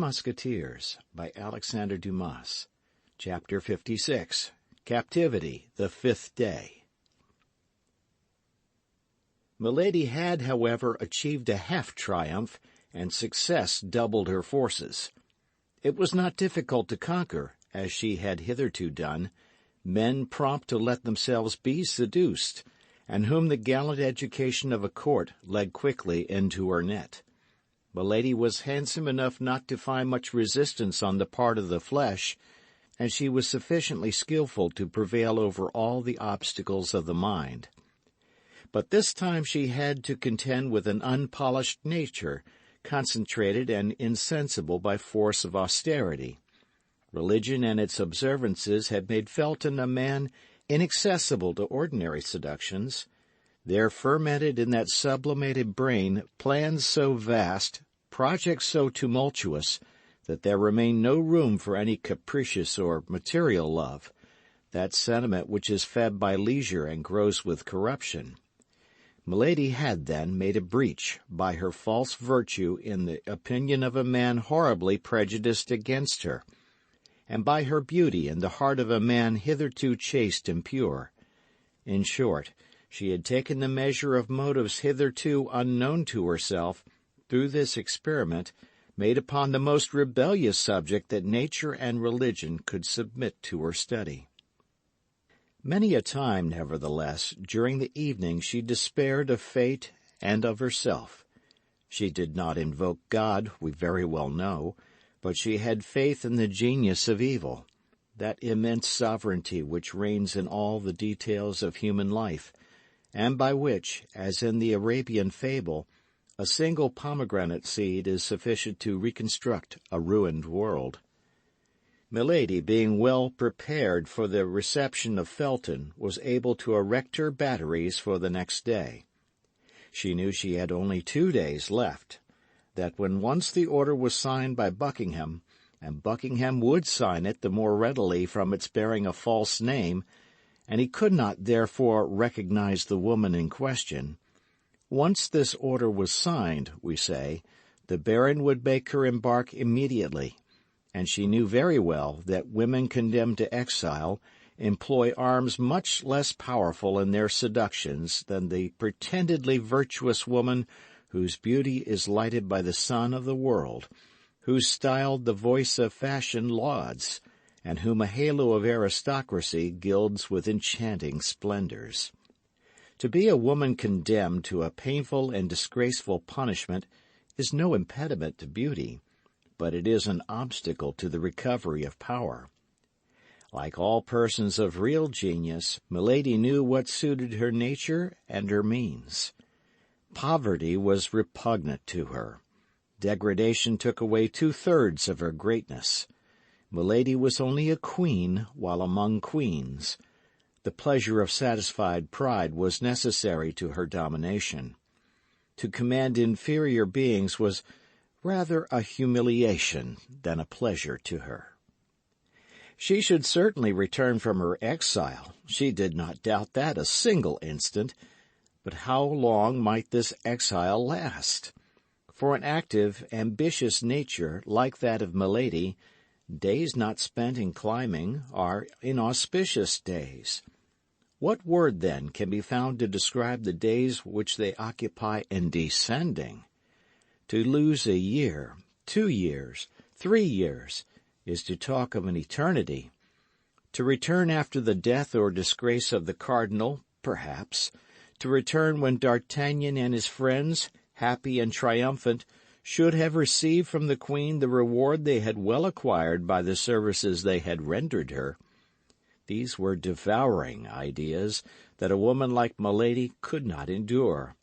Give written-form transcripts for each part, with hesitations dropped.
Musketeers by Alexander Dumas. Chapter 56. Captivity, the Fifth Day. Milady had, however, achieved a half-triumph, and success doubled her forces. It was not difficult to conquer, as she had hitherto done, men prompt to let themselves be seduced, and whom the gallant education of a court led quickly into her net. Milady was handsome enough not to find much resistance on the part of the flesh, and she was sufficiently skillful to prevail over all the obstacles of the mind. But this time she had to contend with an unpolished nature, concentrated and insensible by force of austerity. Religion and its observances had made Felton a man inaccessible to ordinary seductions. There fermented in that sublimated brain plans so vast, projects so tumultuous, that there remained no room for any capricious or material love, that sentiment which is fed by leisure and grows with corruption. Milady had, then, made a breach by her false virtue in the opinion of a man horribly prejudiced against her, and by her beauty in the heart of a man hitherto chaste and pure. In short, she had taken the measure of motives hitherto unknown to herself through this experiment made upon the most rebellious subject that nature and religion could submit to her study. Many a time, nevertheless, during the evening she despaired of fate and of herself. She did not invoke God, we very well know, but she had faith in the genius of evil, that immense sovereignty which reigns in all the details of human life, and by which, as in the Arabian fable, a single pomegranate seed is sufficient to reconstruct a ruined world. Milady, being well prepared for the reception of Felton, was able to erect her batteries for the next day. She knew she had only 2 days left, that when once the order was signed by Buckingham, and Buckingham would sign it the more readily from its bearing a false name, and he could not therefore recognize the woman in question, once this order was signed, we say, the baron would make her embark immediately, and she knew very well that women condemned to exile employ arms much less powerful in their seductions than the pretendedly virtuous woman whose beauty is lighted by the sun of the world, whose style the voice of fashion lauds, and whom a halo of aristocracy gilds with enchanting splendors. To be a woman condemned to a painful and disgraceful punishment is no impediment to beauty, but it is an obstacle to the recovery of power. Like all persons of real genius, Milady knew what suited her nature and her means. Poverty was repugnant to her. Degradation took away 2/3 of her greatness. Milady was only a queen while among queens. The pleasure of satisfied pride was necessary to her domination. To command inferior beings was rather a humiliation than a pleasure to her. She should certainly return from her exile. She did not doubt that a single instant. But how long might this exile last? For an active, ambitious nature like that of Milady, days not spent in climbing are inauspicious days. What word, then, can be found to describe the days which they occupy in descending? To lose a year, 2 years, 3 years, is to talk of an eternity. To return after the death or disgrace of the cardinal, perhaps. To return when D'Artagnan and his friends, happy and triumphant, should have received from the queen the reward they had well acquired by the services they had rendered her. These were devouring ideas that a woman like Milady could not endure.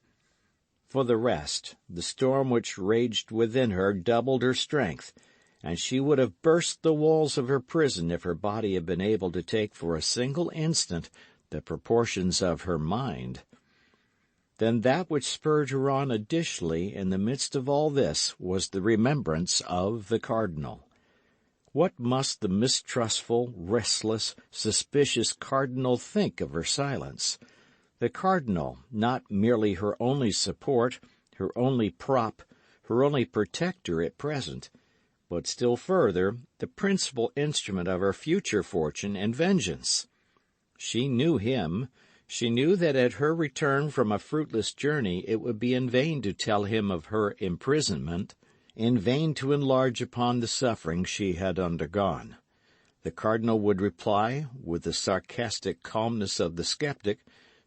For the rest, the storm which raged within her doubled her strength, and she would have burst the walls of her prison if her body had been able to take for a single instant the proportions of her mind. Then that which spurred her on additionally in the midst of all this was the remembrance of the cardinal. What must the mistrustful, restless, suspicious cardinal think of her silence? The cardinal, not merely her only support, her only prop, her only protector at present, but still further, the principal instrument of her future fortune and vengeance. She knew him. She knew that at her return from a fruitless journey it would be in vain to tell him of her imprisonment, in vain to enlarge upon the suffering she had undergone. The cardinal would reply, with the sarcastic calmness of the skeptic,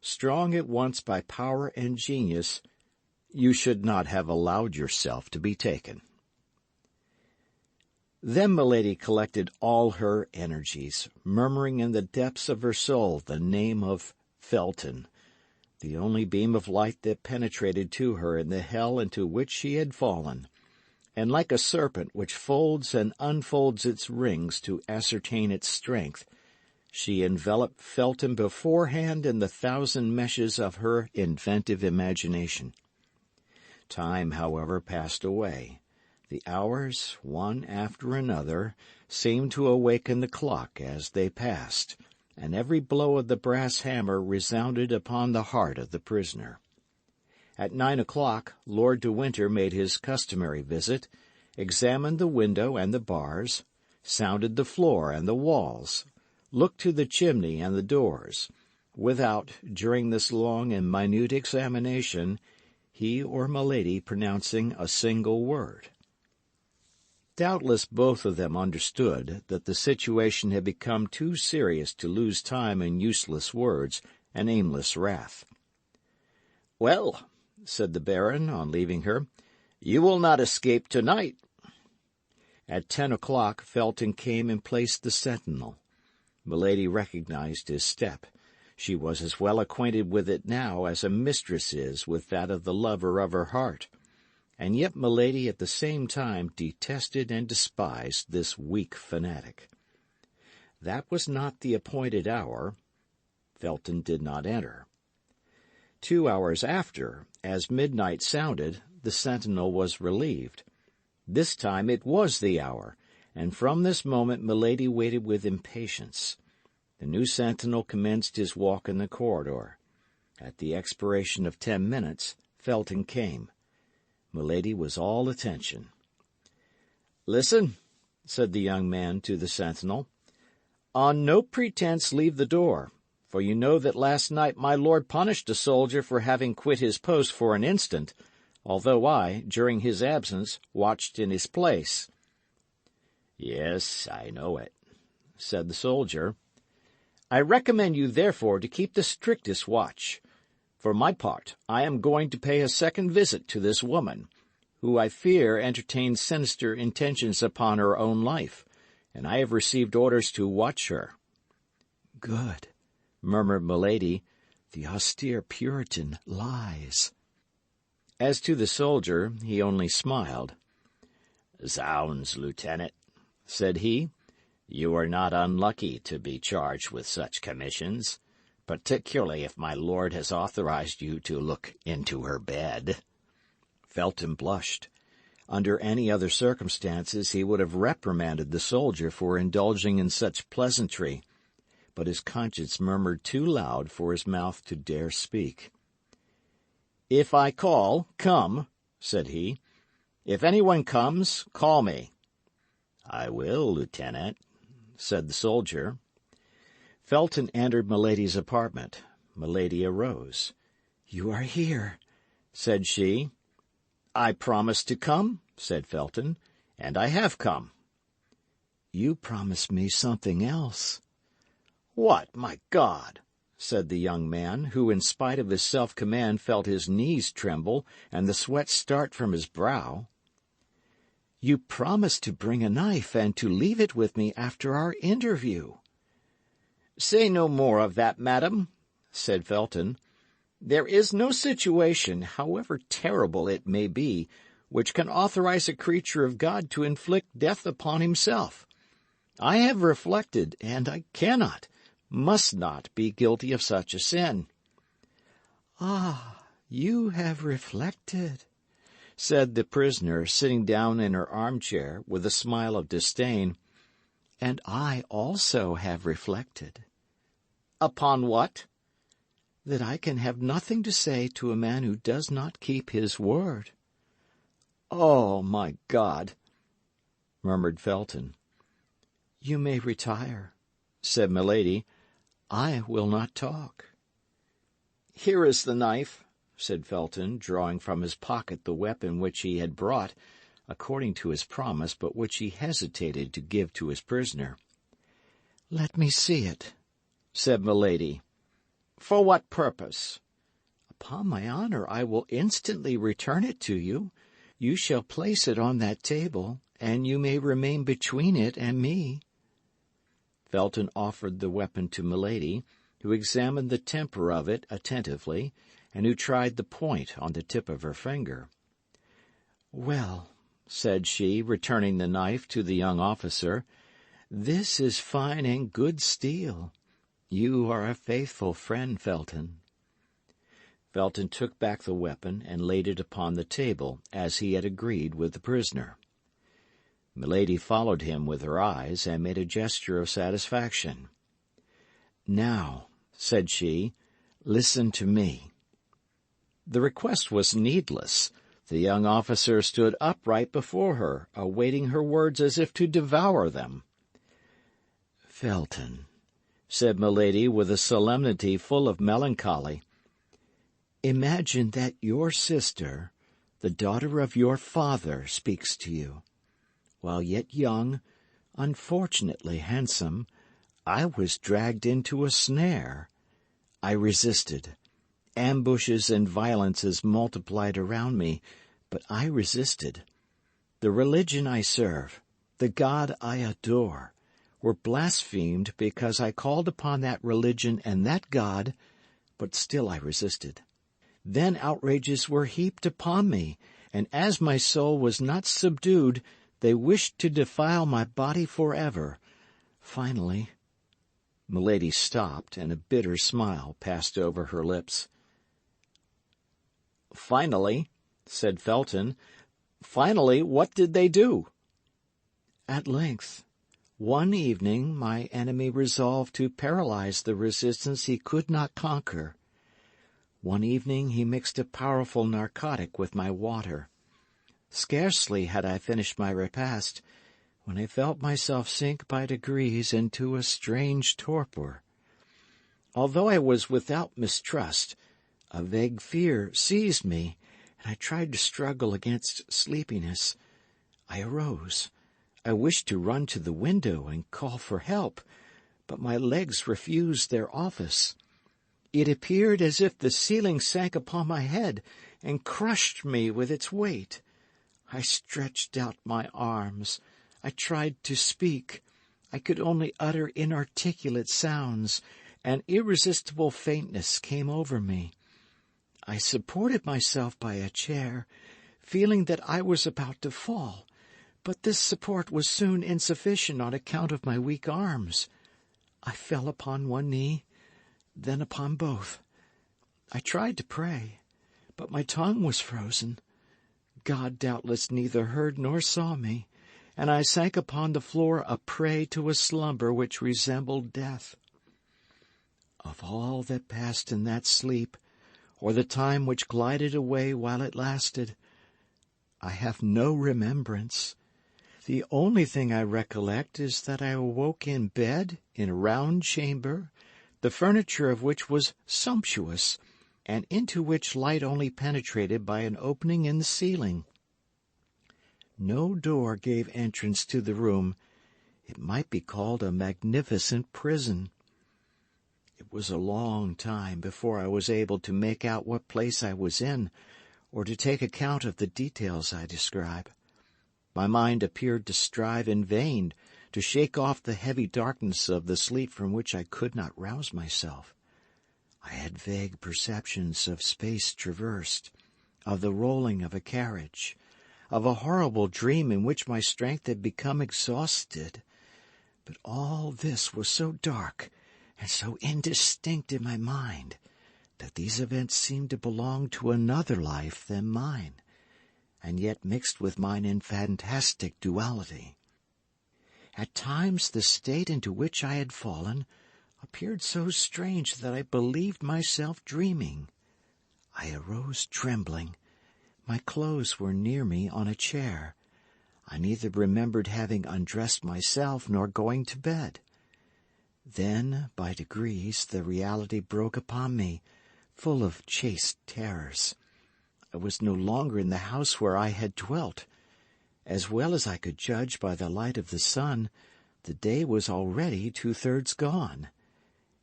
strong at once by power and genius, "You should not have allowed yourself to be taken." Then Milady collected all her energies, murmuring in the depths of her soul the name of Felton, the only beam of light that penetrated to her in the hell into which she had fallen, and like a serpent which folds and unfolds its rings to ascertain its strength, she enveloped Felton beforehand in the thousand meshes of her inventive imagination. Time, however, passed away. The hours, one after another, seemed to awaken the clock as they passed, and every blow of the brass hammer resounded upon the heart of the prisoner. At 9 o'clock, Lord de Winter made his customary visit, examined the window and the bars, sounded the floor and the walls, looked to the chimney and the doors, without, during this long and minute examination, he or Milady pronouncing a single word. Doubtless both of them understood that the situation had become too serious to lose time in useless words and aimless wrath. "Well," said the Baron, on leaving her, "you will not escape tonight." At 10 o'clock Felton came and placed the sentinel. Milady recognized his step. She was as well acquainted with it now as a mistress is with that of the lover of her heart. And yet Milady at the same time detested and despised this weak fanatic. That was not the appointed hour. Felton did not enter. 2 hours after, as midnight sounded, the sentinel was relieved. This time it was the hour, and from this moment Milady waited with impatience. The new sentinel commenced his walk in the corridor. At the expiration of 10 minutes, Felton came. Milady was all attention. "Listen," said the young man to the sentinel. "On no pretense leave the door, for you know that last night my lord punished a soldier for having quit his post for an instant, although I, during his absence, watched in his place." "Yes, I know it," said the soldier. "I recommend you, therefore, to keep the strictest watch. For my part, I am going to pay a second visit to this woman, who I fear entertains sinister intentions upon her own life, and I have received orders to watch her." "Good," murmured Milady. "The austere Puritan lies." As to the soldier, he only smiled. "Zounds, Lieutenant," said he, "you are not unlucky to be charged with such commissions, particularly if my lord has authorized you to look into her bed." Felton blushed. Under any other circumstances he would have reprimanded the soldier for indulging in such pleasantry, but his conscience murmured too loud for his mouth to dare speak. "If I call, come," said he. "If anyone comes, call me." "I will, Lieutenant," said the soldier. Felton entered Milady's apartment. Milady arose. "You are here," said she. "I promised to come," said Felton, "and I have come." "You promised me something else." "What, my God!" said the young man, who, in spite of his self-command, felt his knees tremble and the sweat start from his brow. "You promised to bring a knife and to leave it with me after our interview." "Say no more of that, madam," said Felton. "There is no situation, however terrible it may be, which can authorize a creature of God to inflict death upon himself. I have reflected, and I must not be guilty of such a sin." "Ah, you have reflected," said the prisoner, sitting down in her armchair with a smile of disdain. "And I also have reflected." "Upon what?" "That I can have nothing to say to a man who does not keep his word." "Oh, my God!" murmured Felton. "You may retire," said Milady. "I will not talk." "Here is the knife," said Felton, drawing from his pocket the weapon which he had brought, according to his promise, but which he hesitated to give to his prisoner. "Let me see it," said Milady. "For what purpose?" "Upon my honour, I will instantly return it to you. You shall place it on that table, and you may remain between it and me." Felton offered the weapon to Milady, who examined the temper of it attentively, and who tried the point on the tip of her finger. "Well," said she, returning the knife to the young officer, "this is fine and good steel. You are a faithful friend, Felton." Felton took back the weapon and laid it upon the table, as he had agreed with the prisoner. Milady followed him with her eyes, and made a gesture of satisfaction. "Now," said she, "listen to me." The request was needless. The young officer stood upright before her, awaiting her words as if to devour them. "Felton," said Milady with a solemnity full of melancholy, "imagine that your sister, the daughter of your father, speaks to you. While yet young, unfortunately handsome, I was dragged into a snare. I resisted. Ambushes and violences multiplied around me, but I resisted. The religion I serve, the God I adore, were blasphemed because I called upon that religion and that God, but still I resisted. Then outrages were heaped upon me, and as my soul was not subdued, they wished to defile my body forever. Finally—" Milady stopped, and a bitter smile passed over her lips. "Finally," said Felton, "finally, what did they do?" "At length, one evening, my enemy resolved to paralyze the resistance he could not conquer. One evening he mixed a powerful narcotic with my water. Scarcely had I finished my repast, when I felt myself sink by degrees into a strange torpor. Although I was without mistrust, a vague fear seized me, and I tried to struggle against sleepiness. I arose. I wished to run to the window and call for help, but my legs refused their office. It appeared as if the ceiling sank upon my head and crushed me with its weight. I stretched out my arms. I tried to speak. I could only utter inarticulate sounds. An irresistible faintness came over me. I supported myself by a chair, feeling that I was about to fall, but this support was soon insufficient on account of my weak arms. I fell upon one knee, then upon both. I tried to pray, but my tongue was frozen. God doubtless neither heard nor saw me, and I sank upon the floor a prey to a slumber which resembled death. Of all that passed in that sleep, or the time which glided away while it lasted, I have no remembrance. The only thing I recollect is that I awoke in bed in a round chamber, the furniture of which was sumptuous, and into which light only penetrated by an opening in the ceiling. No door gave entrance to the room. It might be called a magnificent prison. It was a long time before I was able to make out what place I was in, or to take account of the details I describe. My mind appeared to strive in vain to shake off the heavy darkness of the sleep from which I could not rouse myself. I had vague perceptions of space traversed, of the rolling of a carriage, of a horrible dream in which my strength had become exhausted. But all this was so dark and so indistinct in my mind that these events seemed to belong to another life than mine, and yet mixed with mine in fantastic duality. At times the state into which I had fallen appeared so strange that I believed myself dreaming. I arose trembling. My clothes were near me on a chair. I neither remembered having undressed myself nor going to bed. Then, by degrees, the reality broke upon me, full of chaste terrors. I was no longer in the house where I had dwelt. As well as I could judge by the light of the sun, the day was already 2/3 gone.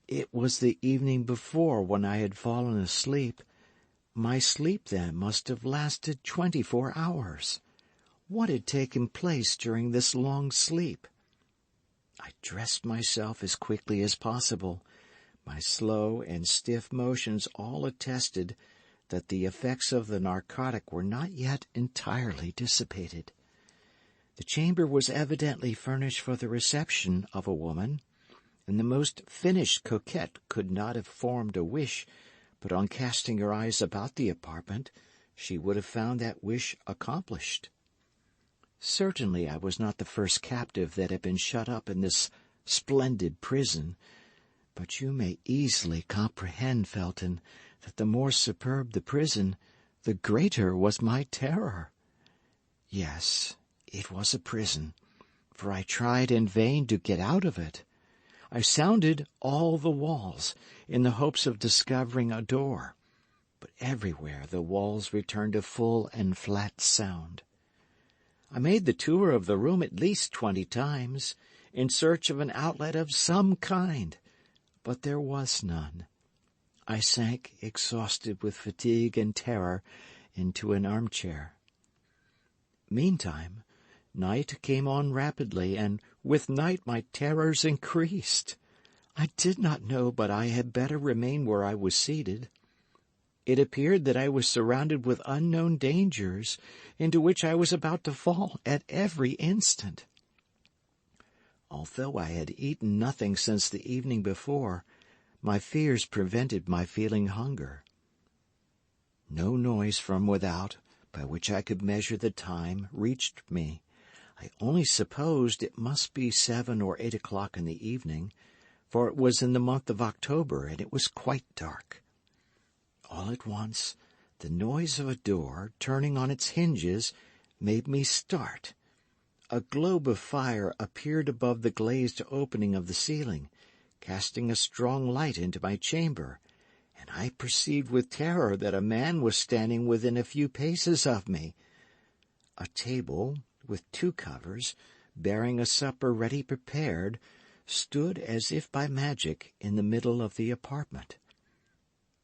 It was the evening before when I had fallen asleep. My sleep then must have lasted 24 hours. What had taken place during this long sleep? I dressed myself as quickly as possible. My slow and stiff motions all attested that the effects of the narcotic were not yet entirely dissipated. The chamber was evidently furnished for the reception of a woman, and the most finished coquette could not have formed a wish, but on casting her eyes about the apartment, she would have found that wish accomplished. Certainly I was not the first captive that had been shut up in this splendid prison, but you may easily comprehend, Felton, that the more superb the prison, the greater was my terror. Yes, it was a prison, for I tried in vain to get out of it. I sounded all the walls in the hopes of discovering a door, but everywhere the walls returned a full and flat sound. I made the tour of the room at least 20 times, in search of an outlet of some kind, but there was none. I sank, exhausted with fatigue and terror, into an armchair. Meantime, night came on rapidly, and with night my terrors increased. I did not know but I had better remain where I was seated. It appeared that I was surrounded with unknown dangers, into which I was about to fall at every instant. Although I had eaten nothing since the evening before, my fears prevented my feeling hunger. No noise from without, by which I could measure the time, reached me. I only supposed it must be 7 or 8 o'clock in the evening, for it was in the month of October, and it was quite dark. All at once, the noise of a door turning on its hinges made me start. A globe of fire appeared above the glazed opening of the ceiling, casting a strong light into my chamber, and I perceived with terror that a man was standing within a few paces of me. A table, with 2 covers, bearing a supper ready prepared, stood as if by magic in the middle of the apartment.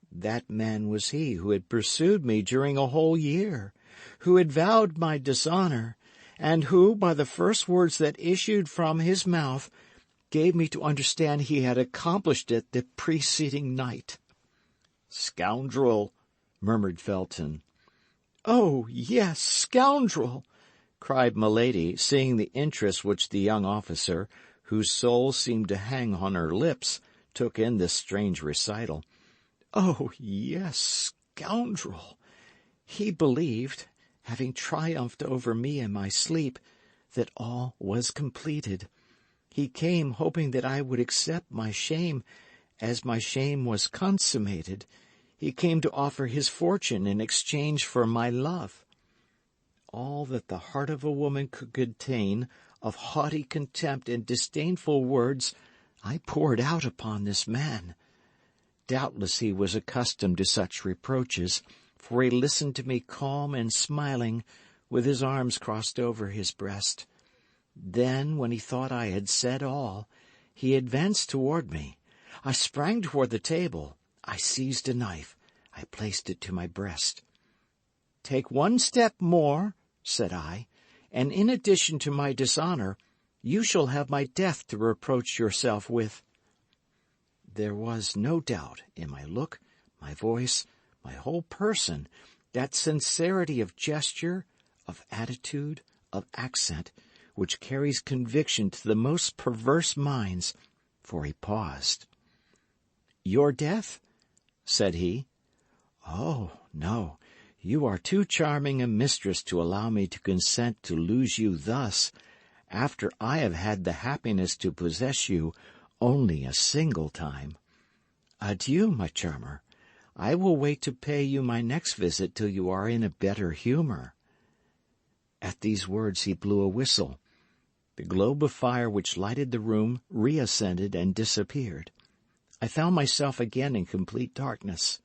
That man was he who had pursued me during a whole year, who had vowed my dishonor, and who, by the first words that issued from his mouth, gave me to understand he had accomplished it the preceding night. "Scoundrel!" murmured Felton. "Oh, yes, scoundrel!" cried Milady, seeing the interest which the young officer, whose soul seemed to hang on her lips, took in this strange recital. "Oh, yes, scoundrel! He believed, having triumphed over me in my sleep, that all was completed. He came hoping that I would accept my shame, as my shame was consummated. He came to offer his fortune in exchange for my love. All that the heart of a woman could contain of haughty contempt and disdainful words I poured out upon this man. Doubtless he was accustomed to such reproaches, for he listened to me calm and smiling, with his arms crossed over his breast. Then, when he thought I had said all, he advanced toward me. I sprang toward the table. I seized a knife. I placed it to my breast. "Take 1 step more," said I, "and in addition to my dishonor, you shall have my death to reproach yourself with." There was no doubt in my look, my voice, my whole person, that sincerity of gesture, of attitude, of accent, which carries conviction to the most perverse minds, for he paused. "Your death?" said he. "Oh, no, you are too charming a mistress to allow me to consent to lose you thus, after I have had the happiness to possess you only a single time. Adieu, my charmer. I will wait to pay you my next visit till you are in a better humor." At these words he blew a whistle. The globe of fire which lighted the room reascended and disappeared. I found myself again in complete darkness.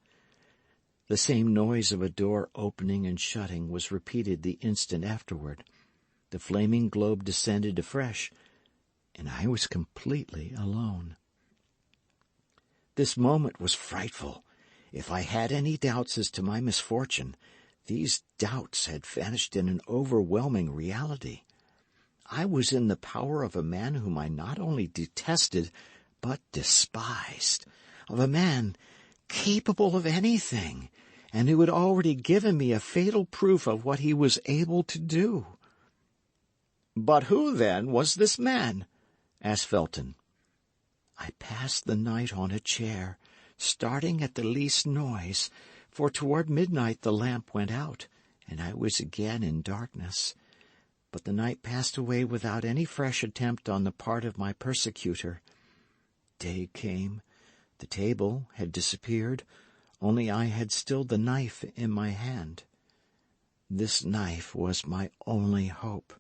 The same noise of a door opening and shutting was repeated the instant afterward. The flaming globe descended afresh, and I was completely alone. This moment was frightful. If I had any doubts as to my misfortune, these doubts had vanished in an overwhelming reality. I was in the power of a man whom I not only detested, but despised, of a man capable of anything, and who had already given me a fatal proof of what he was able to do. "But who, then, was this man?" asked Felton. I passed the night on a chair, starting at the least noise, for toward midnight the lamp went out, and I was again in darkness. But the night passed away without any fresh attempt on the part of my persecutor. Day came. The table had disappeared, only I had still the knife in my hand. This knife was my only hope.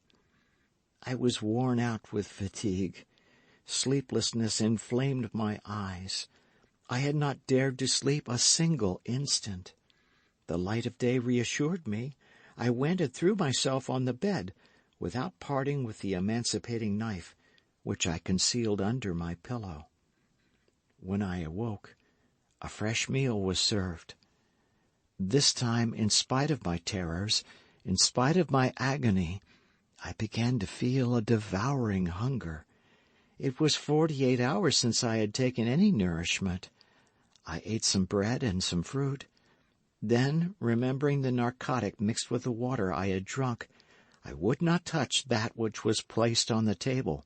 I was worn out with fatigue. Sleeplessness inflamed my eyes. I had not dared to sleep a single instant. The light of day reassured me. I went and threw myself on the bed, without parting with the emancipating knife, which I concealed under my pillow. When I awoke, a fresh meal was served. This time, in spite of my terrors, in spite of my agony, I began to feel a devouring hunger. It was 48 hours since I had taken any nourishment. I ate some bread and some fruit. Then, remembering the narcotic mixed with the water I had drunk, I would not touch that which was placed on the table,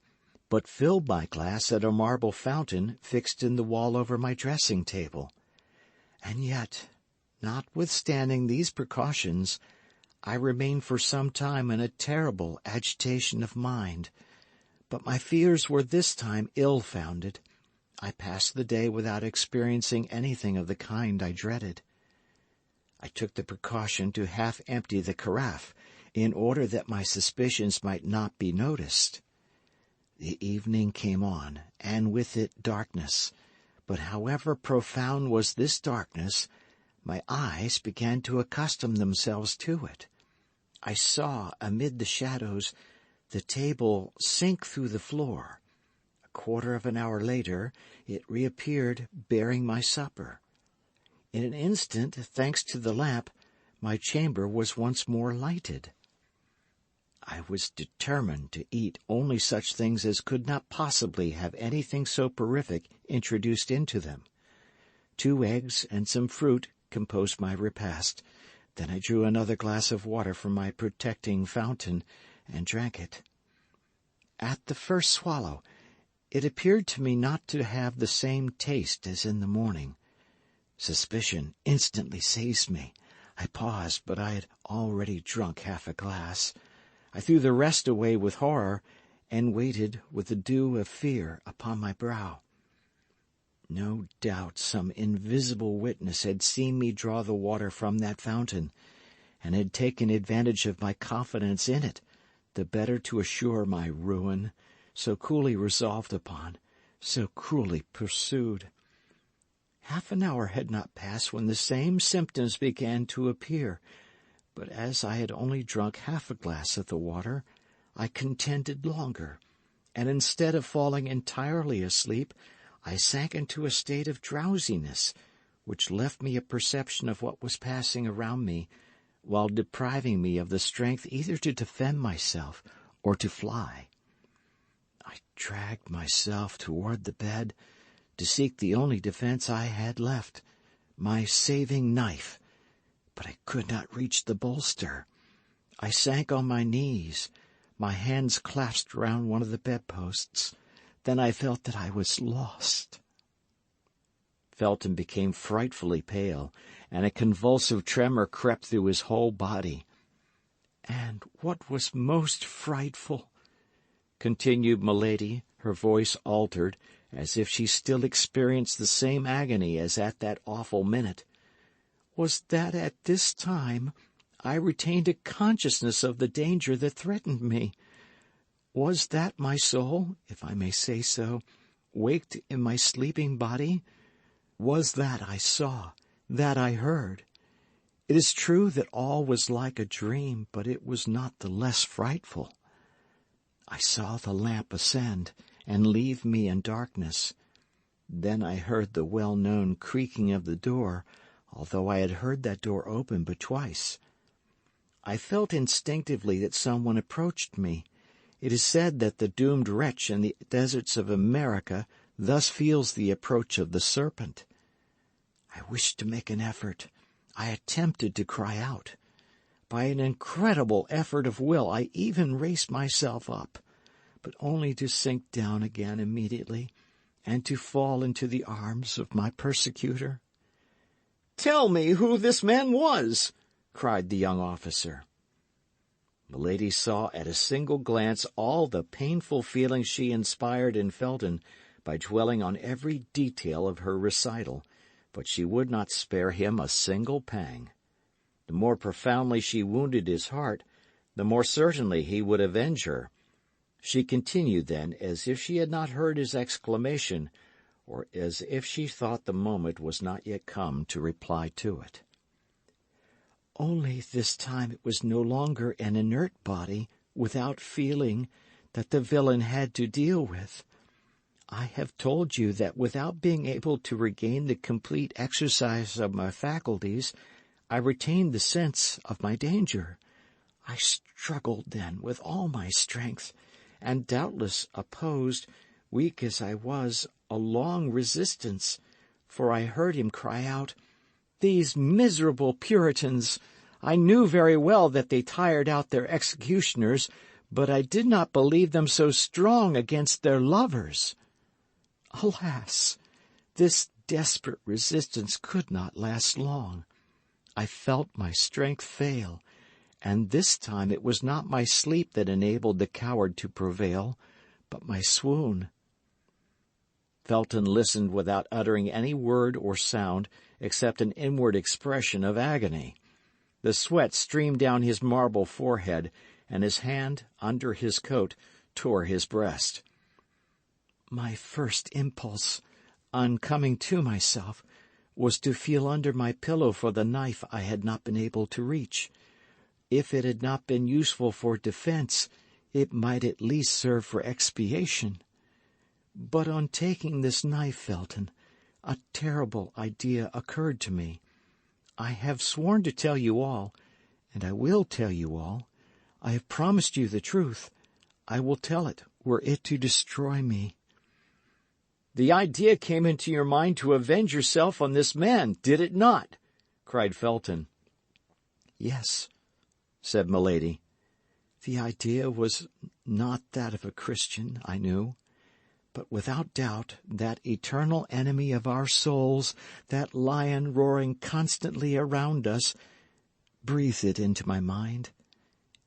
but filled my glass at a marble fountain fixed in the wall over my dressing-table. And yet, notwithstanding these precautions, I remained for some time in a terrible agitation of mind. But my fears were this time ill-founded. I passed the day without experiencing anything of the kind I dreaded. I took the precaution to half-empty the carafe, in order that my suspicions might not be noticed. The evening came on, and with it darkness. But however profound was this darkness, my eyes began to accustom themselves to it. I saw, amid the shadows, the table sink through the floor. A quarter of an hour later, it reappeared bearing my supper. In an instant, thanks to the lamp, my chamber was once more lighted. I was determined to eat only such things as could not possibly have anything so horrific introduced into them. 2 eggs and some fruit composed my repast. Then I drew another glass of water from my protecting fountain and drank it. At the first swallow, it appeared to me not to have the same taste as in the morning. Suspicion instantly seized me. I paused, but I had already drunk half a glass. I threw the rest away with horror, and waited with the dew of fear upon my brow. No doubt some invisible witness had seen me draw the water from that fountain, and had taken advantage of my confidence in it, the better to assure my ruin, so coolly resolved upon, so cruelly pursued. Half an hour had not passed when the same symptoms began to appear, but as I had only drunk half a glass of the water, I contended longer, and instead of falling entirely asleep, I sank into a state of drowsiness, which left me a perception of what was passing around me, while depriving me of the strength either to defend myself or to fly. I dragged myself toward the bed to seek the only defense I had left, my saving knife, but I could not reach the bolster. I sank on my knees, my hands clasped round one of the bedposts. Then I felt that I was lost. Felton became frightfully pale, and a convulsive tremor crept through his whole body. "And what was most frightful," continued Milady, her voice altered, as if she still experienced the same agony as at that awful minute, "was that at this time I retained a consciousness of the danger that threatened me. Was that my soul, if I may say so, waked in my sleeping body? Was that I saw, that I heard? It is true that all was like a dream, but it was not the less frightful. I saw the lamp ascend and leave me in darkness. Then I heard the well-known creaking of the door, although I had heard that door open but twice. I felt instinctively that someone approached me. It is said that the doomed wretch in the deserts of America thus feels the approach of the serpent. I wished to make an effort. I attempted to cry out. By an incredible effort of will, I even raised myself up, but only to sink down again immediately and to fall into the arms of my persecutor. "Tell me who this man was," cried the young officer. Milady saw at a single glance all the painful feelings she inspired in Felton by dwelling on every detail of her recital, but she would not spare him a single pang. The more profoundly she wounded his heart, the more certainly he would avenge her. She continued then, as if she had not heard his exclamation, or as if she thought the moment was not yet come to reply to it. Only this time it was no longer an inert body, without feeling, that the villain had to deal with. I have told you that without being able to regain the complete exercise of my faculties, I retained the sense of my danger. I struggled then with all my strength, and doubtless opposed, weak as I was, a long resistance, for I heard him cry out, "These miserable Puritans! I knew very well that they tired out their executioners, but I did not believe them so strong against their lovers." Alas! This desperate resistance could not last long. I felt my strength fail, and this time it was not my sleep that enabled the coward to prevail, but my swoon. Felton listened without uttering any word or sound except an inward expression of agony. The sweat streamed down his marble forehead, and his hand, under his coat, tore his breast. My first impulse, on coming to myself, was to feel under my pillow for the knife I had not been able to reach. If it had not been useful for defense, it might at least serve for expiation. But on taking this knife, Felton, a terrible idea occurred to me. I have sworn to tell you all, and I will tell you all. I have promised you the truth. I will tell it, were it to destroy me. "The idea came into your mind to avenge yourself on this man, did it not?" cried Felton. "Yes," said Milady. "The idea was not that of a Christian, I knew. But without doubt that eternal enemy of our souls, that lion roaring constantly around us, breathed it into my mind.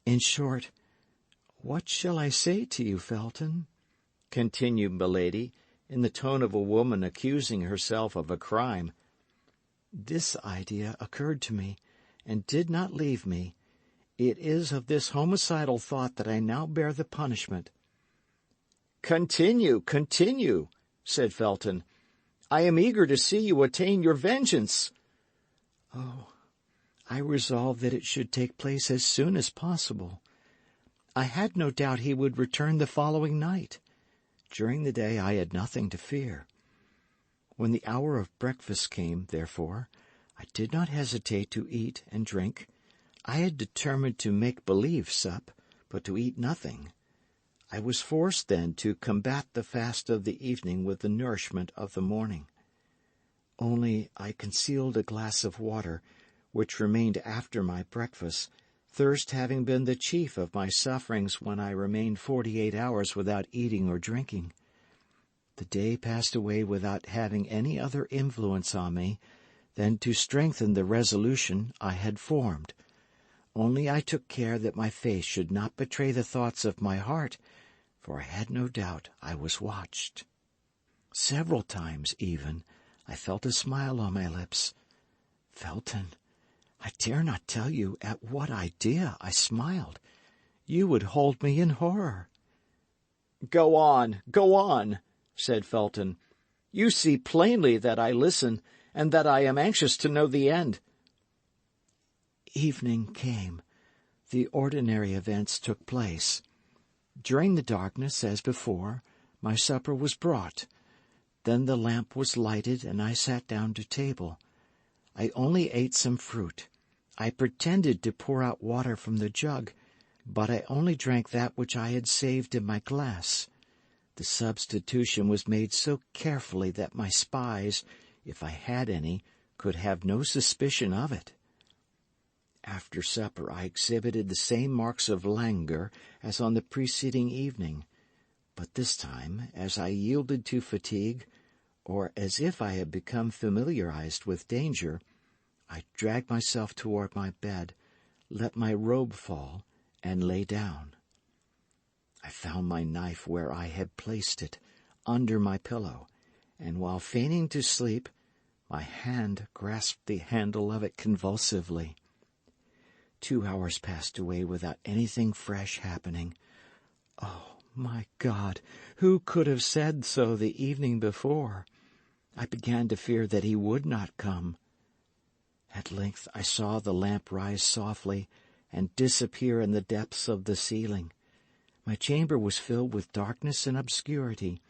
In short, what shall I say to you, Felton?" continued Milady, in the tone of a woman accusing herself of a crime. "This idea occurred to me, and did not leave me. It is of this homicidal thought that I now bear the punishment." "Continue, continue," said Felton. "I am eager to see you attain your vengeance." "Oh, I resolved that it should take place as soon as possible. I had no doubt he would return the following night. During the day I had nothing to fear. When the hour of breakfast came, therefore, I did not hesitate to eat and drink. I had determined to make believe sup, but to eat nothing. I was forced then to combat the fast of the evening with the nourishment of the morning. Only I concealed a glass of water, which remained after my breakfast, thirst having been the chief of my sufferings when I remained 48 hours without eating or drinking. The day passed away without having any other influence on me than to strengthen the resolution I had formed. Only I took care that my face should not betray the thoughts of my heart, for I had no doubt I was watched. Several times, even, I felt a smile on my lips. "Felton, I dare not tell you at what idea I smiled. You would hold me in horror." Go on," said Felton. "You see plainly that I listen, and that I am anxious to know the end." Evening came. The ordinary events took place. During the darkness, as before, my supper was brought. Then the lamp was lighted, and I sat down to table. I only ate some fruit. I pretended to pour out water from the jug, but I only drank that which I had saved in my glass. The substitution was made so carefully that my spies, if I had any, could have no suspicion of it. After supper I exhibited the same marks of languor as on the preceding evening, but this time, as I yielded to fatigue, or as if I had become familiarized with danger, I dragged myself toward my bed, let my robe fall, and lay down. I found my knife where I had placed it, under my pillow, and while feigning to sleep, my hand grasped the handle of it convulsively. 2 hours passed away without anything fresh happening. Oh, my God, who could have said so the evening before? I began to fear that he would not come. At length I saw the lamp rise softly and disappear in the depths of the ceiling. My chamber was filled with darkness and obscurity,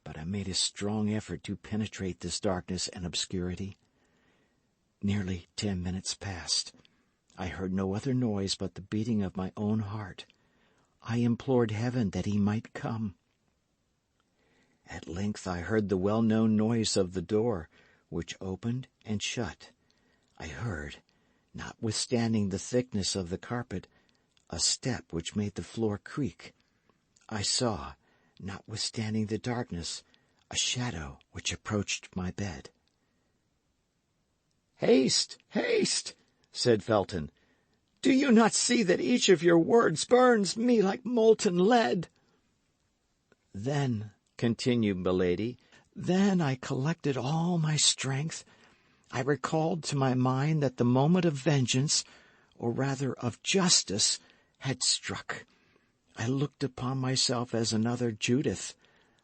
but I made a strong effort to penetrate this darkness and obscurity. Nearly 10 minutes passed. I heard no other noise but the beating of my own heart. I implored heaven that he might come. At length I heard the well-known noise of the door, which opened and shut. I heard, notwithstanding the thickness of the carpet, a step which made the floor creak. I saw, notwithstanding the darkness, a shadow which approached my bed. "Haste, haste," said Felton. "Do you not see that each of your words burns me like molten lead?" "Then," continued Milady, "then I collected all my strength. I recalled to my mind that the moment of vengeance, or rather of justice, had struck. I looked upon myself as another Judith.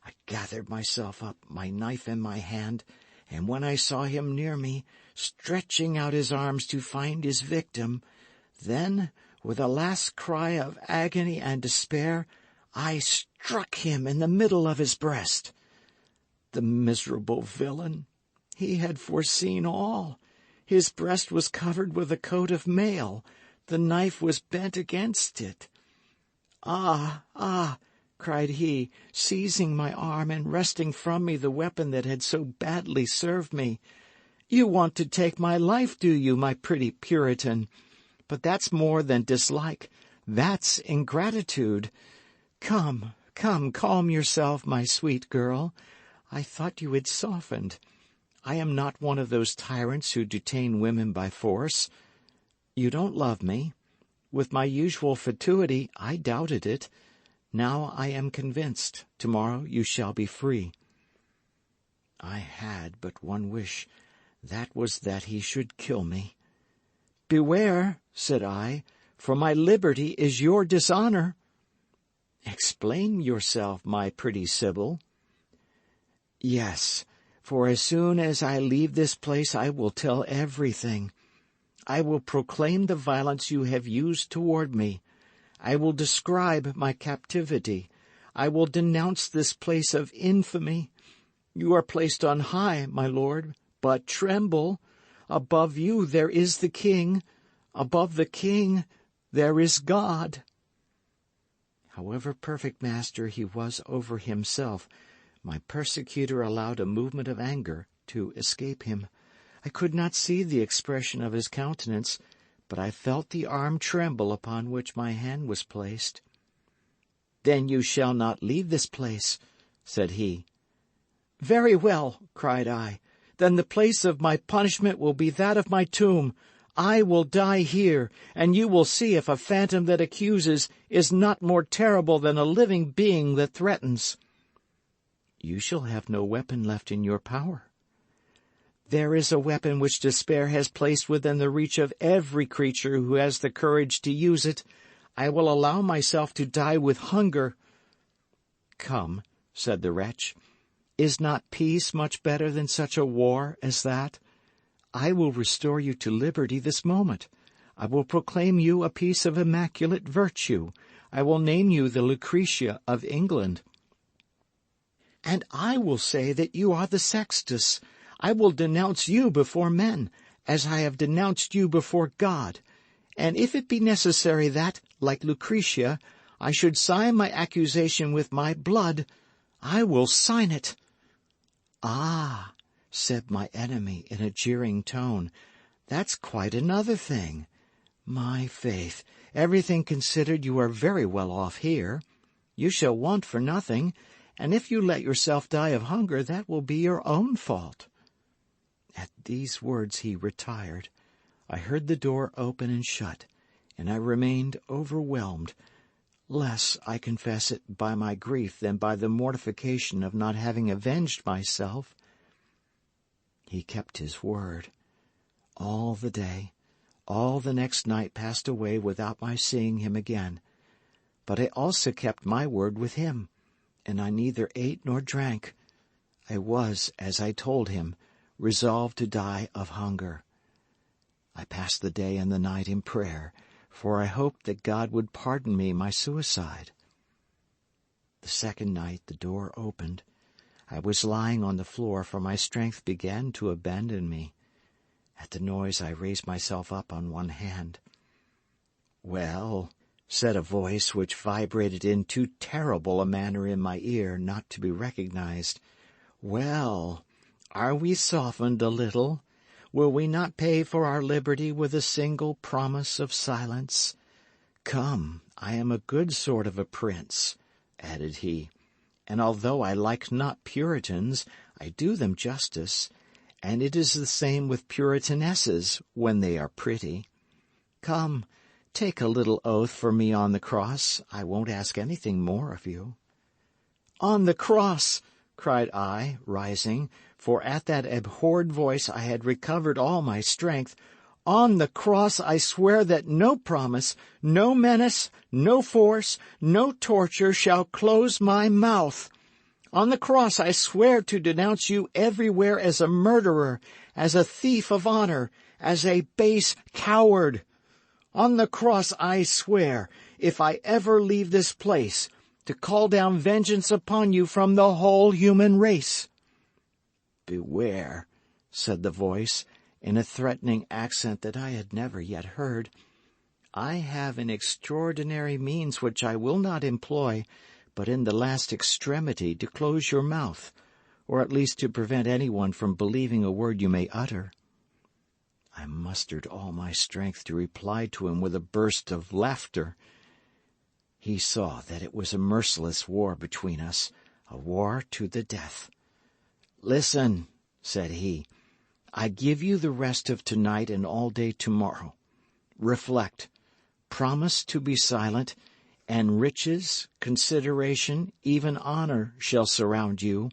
I gathered myself up, my knife in my hand, and when I saw him near me, stretching out his arms to find his victim, then, with a last cry of agony and despair, I struck him in the middle of his breast. The miserable villain! He had foreseen all. His breast was covered with a coat of mail. The knife was bent against it. "Ah, ah!" cried he, seizing my arm and wresting from me the weapon that had so badly served me. "You want to take my life, do you, my pretty Puritan? But that's more than dislike. That's ingratitude. Come, come, calm yourself, my sweet girl. I thought you had softened. I am not one of those tyrants who detain women by force. You don't love me. With my usual fatuity, I doubted it. Now I am convinced. Tomorrow you shall be free." I had but one wish. That was that he should kill me. "Beware," said I, "for my liberty is your dishonor." "Explain yourself, my pretty Sibyl." "Yes, for as soon as I leave this place I will tell everything. I will proclaim the violence you have used toward me. I will describe my captivity. I will denounce this place of infamy. You are placed on high, my lord, but tremble. Above you there is the king. Above the king there is God." However perfect master he was over himself, my persecutor allowed a movement of anger to escape him. I could not see the expression of his countenance, but I felt the arm tremble upon which my hand was placed. "Then you shall not leave this place," said he. "Very well," cried I. "Then the place of my punishment will be that of my tomb. I will die here, and you will see if a phantom that accuses is not more terrible than a living being that threatens." "You shall have no weapon left in your power." There is a weapon which despair has placed within the reach of every creature who has the courage to use it. I will allow myself to die with hunger." "Come," said the wretch, "is not peace much better than such a war as that? I will restore you to liberty this moment. I will proclaim you a piece of immaculate virtue. I will name you the Lucretia of England. And I will say that you are the Sextus. I will denounce you before men, as I have denounced you before God. And if it be necessary that, like Lucretia, I should sign my accusation with my blood, I will sign it." "Ah," said my enemy in a jeering tone, "that's quite another thing. My faith, everything considered, you are very well off here. You shall want for nothing, and if you let yourself die of hunger, that will be your own fault." At these words he retired. I heard the door open and shut, and I remained overwhelmed, less, I confess it, by my grief than by the mortification of not having avenged myself. He kept his word. All the day, all the next night passed away without my seeing him again. But I also kept my word with him, and I neither ate nor drank. I was, as I told him, resolved to die of hunger. I passed the day and the night in prayer, for I hoped that God would pardon me my suicide. The second night the door opened. I was lying on the floor, for my strength began to abandon me. At the noise I raised myself up on one hand. "Well," said a voice which vibrated in too terrible a manner in my ear not to be recognized. "Well, are we softened a little? Will we not pay for our liberty with a single promise of silence? Come, I am a good sort of a prince," added he, "and although I like not Puritans, I do them justice, and it is the same with Puritanesses when they are pretty. Come, take a little oath for me on the cross. I won't ask anything more of you." "On the cross!" cried I, rising, for at that abhorred voice I had recovered all my strength. "On the cross I swear that no promise, no menace, no force, no torture shall close my mouth. On the cross I swear to denounce you everywhere as a murderer, as a thief of honor, as a base coward. On the cross I swear, if I ever leave this place, to call down vengeance upon you from the whole human race." "Beware," said the voice, in a threatening accent that I had never yet heard. "I have an extraordinary means which I will not employ, but in the last extremity to close your mouth, or at least to prevent anyone from believing a word you may utter." I mustered all my strength to reply to him with a burst of laughter. He saw that it was a merciless war between us, a war to the death. "Listen," said he, "I give you the rest of tonight and all day tomorrow. Reflect. Promise to be silent, and riches, consideration, even honor shall surround you.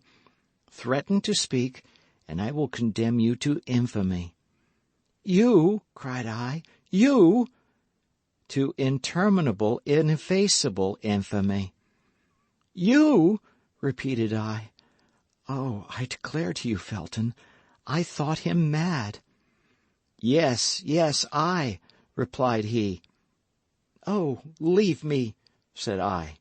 Threaten to speak, and I will condemn you to infamy." "You," cried I, "you!" "To interminable, ineffaceable infamy." "You!" repeated I. Oh, I declare to you, Felton, I thought him mad. "Yes, yes, I," replied he. "Oh, leave me," said I.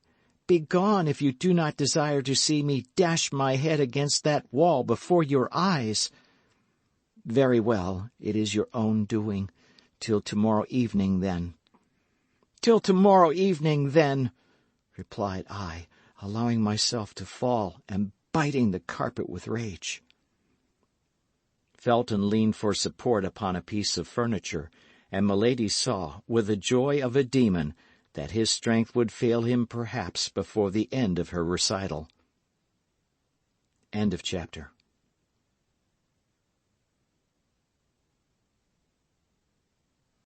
"Begone if you do not desire to see me dash my head against that wall before your eyes." "Very well, it is your own doing. Till tomorrow evening, then." "Till tomorrow evening, then," replied I, allowing myself to fall and biting the carpet with rage. Felton leaned for support upon a piece of furniture, and Milady saw, with the joy of a demon, that his strength would fail him perhaps before the end of her recital. End of chapter.